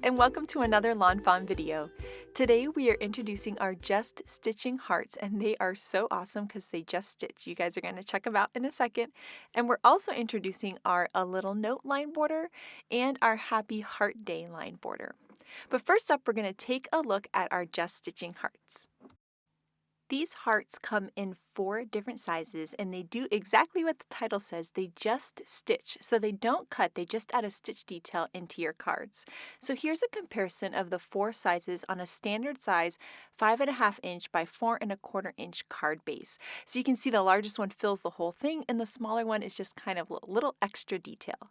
and welcome to another Lawn Fawn video. Today we are introducing our just stitching hearts, and they are so awesome because they just stitch. You guys are going to check them out in a second. And we're also introducing our A Little Note line border and our Happy Heart Day line border. But first up, we're going to take a look at our just stitching hearts. These hearts come in 4 different sizes, and they do exactly what the title says. They just stitch. So they don't cut, they just add a stitch detail into your cards. So here's a comparison of the 4 sizes on a standard size 5.5 inch by 4.25 inch card base. So you can see the largest one fills the whole thing, and the smaller one is just kind of a little extra detail.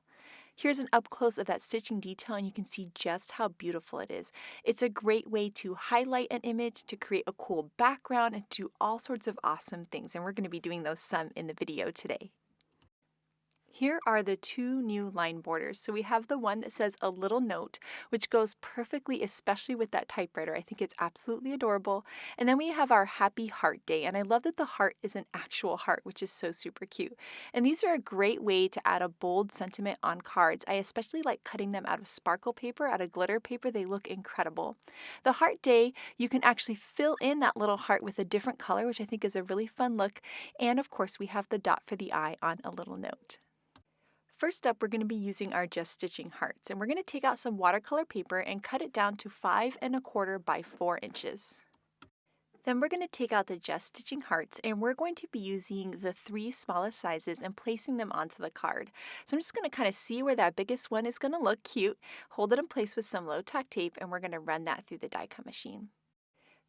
Here's an up close of that stitching detail, and you can see just how beautiful it is. It's a great way to highlight an image, to create a cool background, and to do all sorts of awesome things, and we're going to be doing those some in the video today. Here are the 2 new line borders. So we have the one that says A Little Note, which goes perfectly, especially with that typewriter. I think it's absolutely adorable. And then we have our Happy Heart Day, and I love that the heart is an actual heart, which is so super cute. And these are a great way to add a bold sentiment on cards. I especially like cutting them out of sparkle paper, out of glitter paper. They look incredible. The Heart Day, you can actually fill in that little heart with a different color, which I think is a really fun look. And of course, we have the dot for the eye on A Little Note. First up, we're going to be using our just stitching hearts, and we're going to take out some watercolor paper and cut it down to 5.25 by 4 inches. Then we're going to take out the just stitching hearts, and we're going to be using the 3 smallest sizes and placing them onto the card. So I'm just going to kind of see where that biggest one is going to look cute, hold it in place with some low tack tape, and we're going to run that through the die cut machine.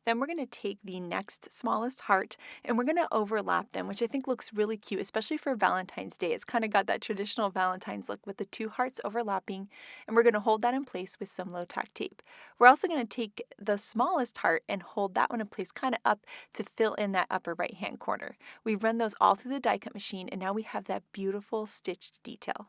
Then we're going to take the next smallest heart and we're going to overlap them, which I think looks really cute, especially for Valentine's Day. It's kind of got that traditional Valentine's look with the 2 hearts overlapping, and we're going to hold that in place with some low tack tape. We're also going to take the smallest heart and hold that one in place kind of up to fill in that upper right hand corner. We run those all through the die cut machine, and now we have that beautiful stitched detail.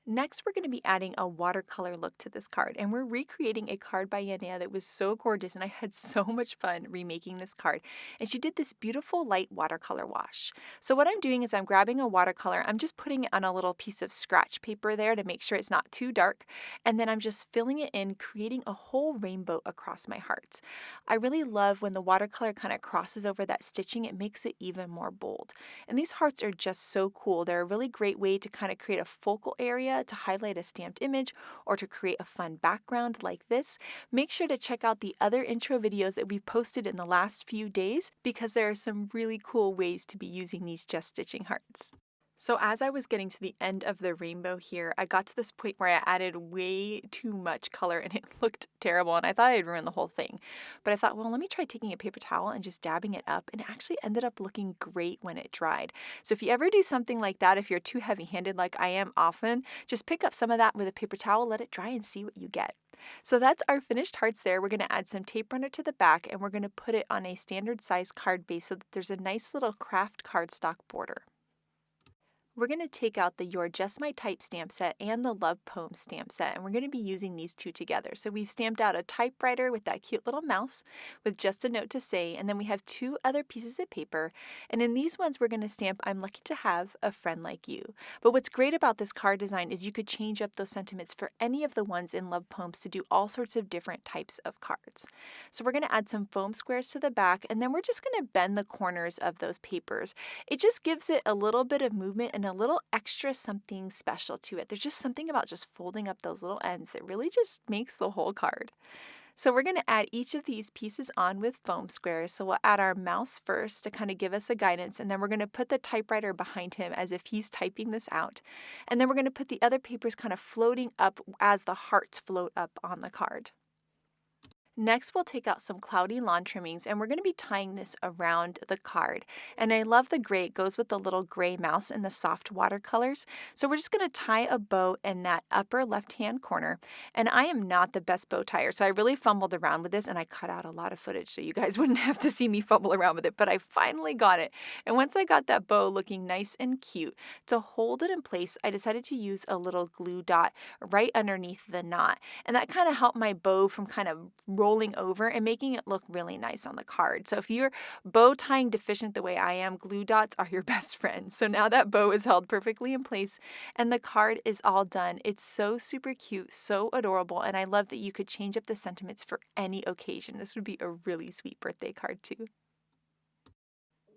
Next, we're going to be adding a watercolor look to this card, and we're recreating a card by Yanea that was so gorgeous, and I had so much fun remaking this card. And she did this beautiful light watercolor wash. So what I'm doing is I'm grabbing a watercolor, I'm just putting it on a little piece of scratch paper there to make sure it's not too dark, and then I'm just filling it in, creating a whole rainbow across my hearts. I really love when the watercolor kind of crosses over that stitching, it makes it even more bold. And these hearts are just so cool. They're a really great way to kind of create a focal area to highlight a stamped image or to create a fun background like this. Make sure to check out the other intro videos that we've posted in the last few days, because there are some really cool ways to be using these just stitching hearts. So as I was getting to the end of the rainbow here, I got to this point where I added way too much color and it looked terrible, and I thought I'd ruin the whole thing. But I thought, well, let me try taking a paper towel and just dabbing it up, and it actually ended up looking great when it dried. So if you ever do something like that, if you're too heavy-handed like I am often, just pick up some of that with a paper towel, let it dry, and see what you get. So that's our finished hearts there. We're going to add some tape runner to the back, and we're going to put it on a standard size card base so that there's a nice little kraft cardstock border. We're going to take out the You're Just My Type stamp set and the Love Poem stamp set, and we're going to be using these 2 together. So we've stamped out a typewriter with that cute little mouse with just a note to say, and then we have 2 other pieces of paper, and in these ones we're going to stamp I'm lucky to have a friend like you. But what's great about this card design is you could change up those sentiments for any of the ones in Love Poems to do all sorts of different types of cards. So we're going to add some foam squares to the back, and then we're just going to bend the corners of those papers. It just gives it a little bit of movement and a little extra something special to it. There's just something about just folding up those little ends that really just makes the whole card. So we're going to add each of these pieces on with foam squares. So we'll add our mouse first to kind of give us a guidance, and then we're going to put the typewriter behind him as if he's typing this out. And then we're going to put the other papers kind of floating up as the hearts float up on the card. Next, we'll take out some cloudy lawn trimmings, and we're going to be tying this around the card. And I love the gray. It goes with the little gray mouse and the soft watercolors. So we're just going to tie a bow in that upper left-hand corner. And I am not the best bow tire, so I really fumbled around with this, and I cut out a lot of footage so you guys wouldn't have to see me fumble around with it. But I finally got it. And once I got that bow looking nice and cute, to hold it in place, I decided to use a little glue dot right underneath the knot. And that kind of helped my bow from kind of rolling over and making it look really nice on the card. So if you're bow tying deficient the way I am, glue dots are your best friend. So now that bow is held perfectly in place and the card is all done. It's so super cute, so adorable, and I love that you could change up the sentiments for any occasion. This would be a really sweet birthday card too.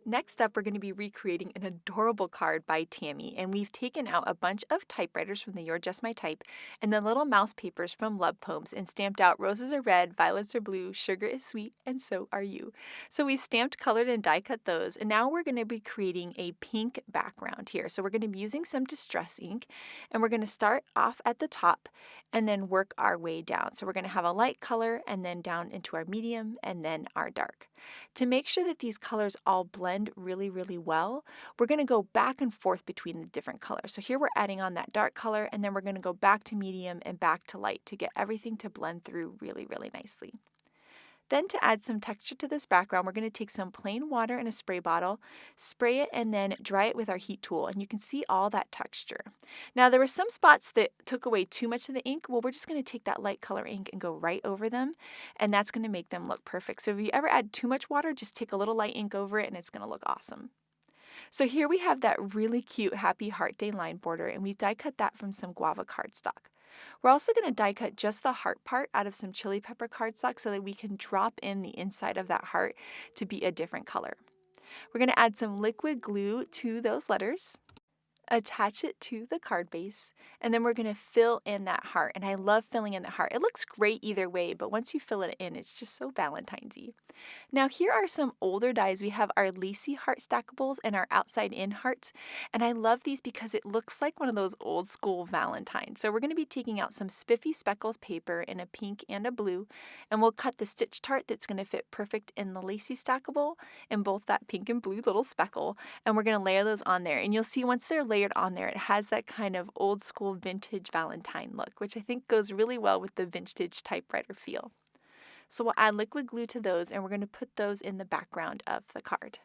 Next up, we're going to be recreating an adorable card by Tammy, and we've taken out a bunch of typewriters from the You're Just My Type and the little mouse papers from Love Poems and stamped out roses are red, violets are blue, sugar is sweet, and so are you. So we stamped, colored, and die cut those, and now we're going to be creating a pink background here. So we're going to be using some distress ink, and we're going to start off at the top and then work our way down. So we're going to have a light color and then down into our medium and then our dark. To make sure that these colors all blend really, really well, we're going to go back and forth between the different colors. So here we're adding on that dark color, and then we're going to go back to medium and back to light to get everything to blend through really, really nicely. Then to add some texture to this background, we're going to take some plain water in a spray bottle, spray it, and then dry it with our heat tool, and you can see all that texture. Now there were some spots that took away too much of the ink. Well, we're just going to take that light color ink and go right over them, and that's going to make them look perfect. So if you ever add too much water, just take a little light ink over it, and it's going to look awesome. So here we have that really cute Happy Heart Day line border, and we die cut that from some Guava Cardstock. We're also going to die cut just the heart part out of some chili pepper cardstock so that we can drop in the inside of that heart to be a different color. We're going to add some liquid glue to those letters, attach it to the card base, and then we're going to fill in that heart. And I love filling in the heart. It looks great either way, but once you fill it in, it's just so Valentine's-y. Now here are some older dies. We have our lacy heart stackables and our outside in hearts, and I love these because it looks like one of those old school Valentines. So we're going to be taking out some spiffy speckles paper in a pink and a blue, and we'll cut the stitched heart that's going to fit perfect in the lacy stackable in both that pink and blue little speckle, and we're going to layer those on there. And you'll see once they're layered on there, it has that kind of old school vintage Valentine look, which I think goes really well with the vintage typewriter feel. So we'll add liquid glue to those, and we're going to put those in the background of the card.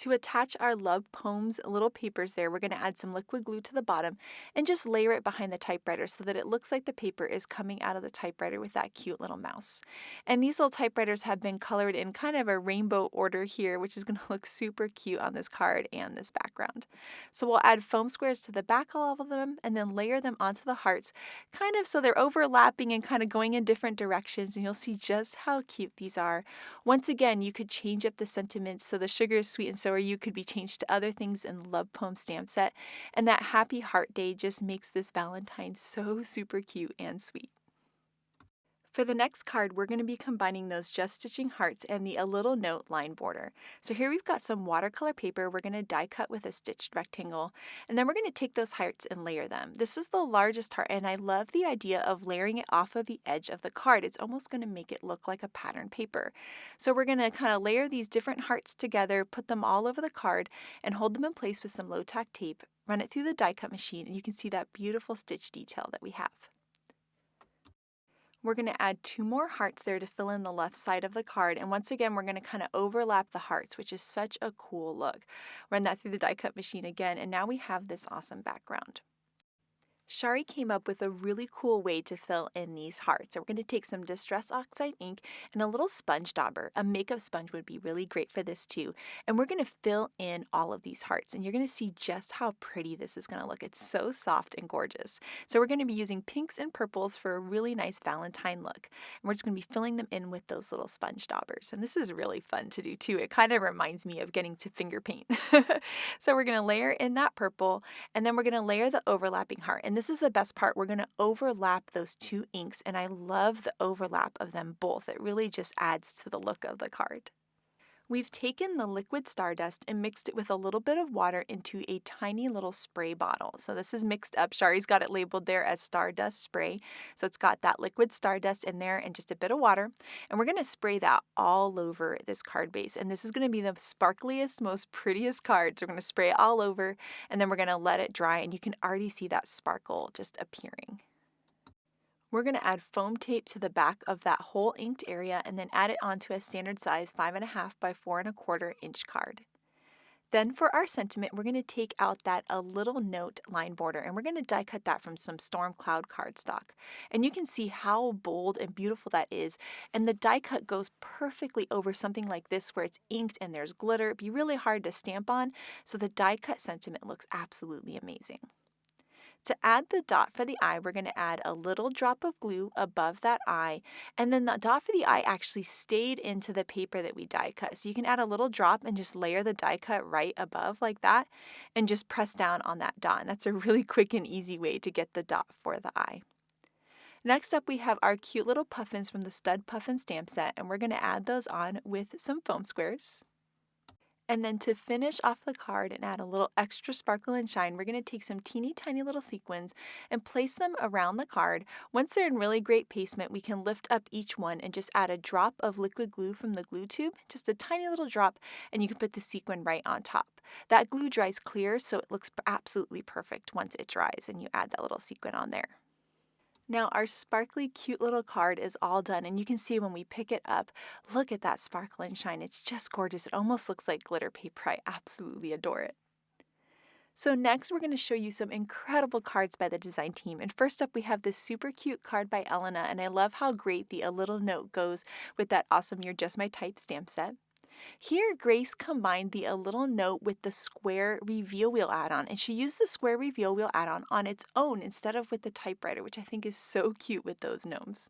To attach our Love Poems little papers there, we're going to add some liquid glue to the bottom and just layer it behind the typewriter so that it looks like the paper is coming out of the typewriter with that cute little mouse. And these little typewriters have been colored in kind of a rainbow order here, which is going to look super cute on this card and this background. So we'll add foam squares to the back of them and then layer them onto the hearts, kind of so they're overlapping and kind of going in different directions, and you'll see just how cute these are. Once again, you could change up the sentiments so the sugar is sweet and so are you could be changed to other things in the Love Poem stamp set, and that Happy Heart Day just makes this Valentine so super cute and sweet. For the next card, we're going to be combining those Just Stitching Hearts and the A Little Note line border. So here we've got some watercolor paper we're going to die cut with a stitched rectangle, and then we're going to take those hearts and layer them. This is the largest heart, and I love the idea of layering it off of the edge of the card. It's almost going to make it look like a pattern paper. So we're going to kind of layer these different hearts together, put them all over the card, and hold them in place with some low-tack tape, run it through the die cut machine, and you can see that beautiful stitch detail that we have. We're going to add 2 more hearts there to fill in the left side of the card, and once again we're going to kind of overlap the hearts, which is such a cool look. Run that through the die cut machine again, and now we have this awesome background. Shari came up with a really cool way to fill in these hearts. So we're going to take some Distress Oxide ink and a little sponge dauber. A makeup sponge would be really great for this too. And we're going to fill in all of these hearts, and you're going to see just how pretty this is going to look. It's so soft and gorgeous. So we're going to be using pinks and purples for a really nice Valentine look. And we're just going to be filling them in with those little sponge daubers. And this is really fun to do too. It kind of reminds me of getting to finger paint. So we're going to layer in that purple, and then we're going to layer the overlapping heart. And this is the best part. We're going to overlap those 2 inks, and I love the overlap of them both. It really just adds to the look of the card. We've taken the liquid stardust and mixed it with a little bit of water into a tiny little spray bottle. So this is mixed up. Shari's got it labeled there as stardust spray. So it's got that liquid stardust in there and just a bit of water. And we're going to spray that all over this card base. And this is going to be the sparkliest, most prettiest card. So we're going to spray it all over, and then we're going to let it dry, and you can already see that sparkle just appearing. We're going to add foam tape to the back of that whole inked area and then add it onto a standard size 5.5 by 4.25 inch card. Then for our sentiment, we're going to take out that a little note line border and we're going to die cut that from some storm cloud cardstock. And you can see how bold and beautiful that is. And the die cut goes perfectly over something like this where it's inked and there's glitter. It'd be really hard to stamp on. So the die cut sentiment looks absolutely amazing. To add the dot for the eye, we're going to add a little drop of glue above that eye, and then the dot for the eye actually stayed into the paper that we die cut. So you can add a little drop and just layer the die cut right above like that, and just press down on that dot. And that's a really quick and easy way to get the dot for the eye. Next up, we have our cute little puffins from the Stud Puffin stamp set, and we're going to add those on with some foam squares. And then to finish off the card and add a little extra sparkle and shine, we're going to take some teeny tiny little sequins and place them around the card. Once they're in really great placement, we can lift up each one and just add a drop of liquid glue from the glue tube, just a tiny little drop, and you can put the sequin right on top. That glue dries clear, so it looks absolutely perfect once it dries and you add that little sequin on there. Now our sparkly cute little card is all done, and you can see when we pick it up, look at that sparkle and shine. It's just gorgeous. It almost looks like glitter paper. I absolutely adore it. So next we're going to show you some incredible cards by the design team. And first up we have this super cute card by Elena, and I love how great the A Little Note goes with that awesome You're Just My Type stamp set. Here, Grace combined the A Little Note with the square reveal wheel add-on, and she used the square reveal wheel add-on on its own instead of with the typewriter, which I think is so cute with those gnomes.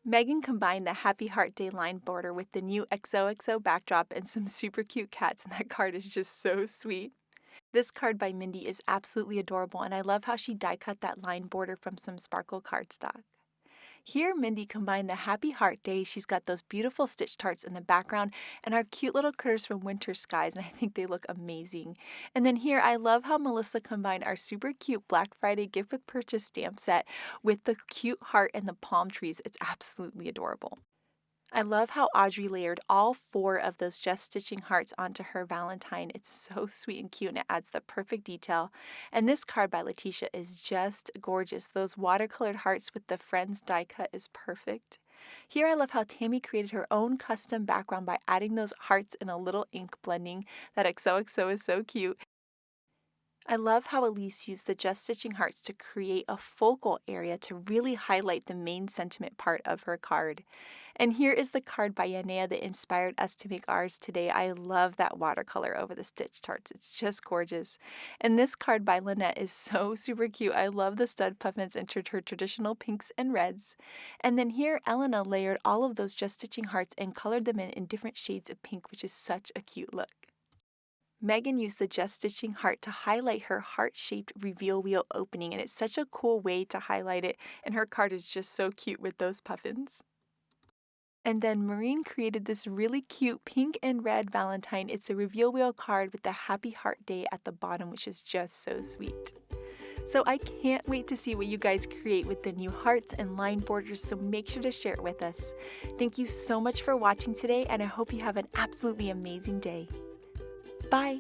Megan combined the Happy Heart Day line border with the new XOXO backdrop and some super cute cats, and that card is just so sweet. This card by Mindy is absolutely adorable, and I love how she die cut that line border from some sparkle cardstock. Here, Mindy combined the Happy Heart Day. She's got those beautiful stitched hearts in the background and our cute little critters from Winter Skies, and I think they look amazing. And then here, I love how Melissa combined our super cute Black Friday gift with purchase stamp set with the cute heart and the palm trees. It's absolutely adorable. I love how Audrey layered all 4 of those Just Stitching hearts onto her Valentine. It's so sweet and cute, and it adds the perfect detail. And this card by Letitia is just gorgeous. Those watercolored hearts with the Friends die cut is perfect. Here I love how Tammy created her own custom background by adding those hearts in a little ink blending. That XOXO is so cute. I love how Elise used the Just Stitching hearts to create a focal area to really highlight the main sentiment part of her card. And here is the card by Yanea that inspired us to make ours today. I love that watercolor over the stitched hearts. It's just gorgeous. And this card by Lynette is so super cute. I love the stud puffins entered her traditional pinks and reds. And then here Elena layered all of those Just Stitching hearts and colored them in different shades of pink, which is such a cute look. Megan used the Just Stitching heart to highlight her heart-shaped reveal wheel opening, and it's such a cool way to highlight it, and her card is just so cute with those puffins. And then Maureen created this really cute pink and red Valentine. It's a reveal wheel card with the Happy Heart Day at the bottom, which is just so sweet. So I can't wait to see what you guys create with the new hearts and line borders, so make sure to share it with us. Thank you so much for watching today, and I hope you have an absolutely amazing day. Bye!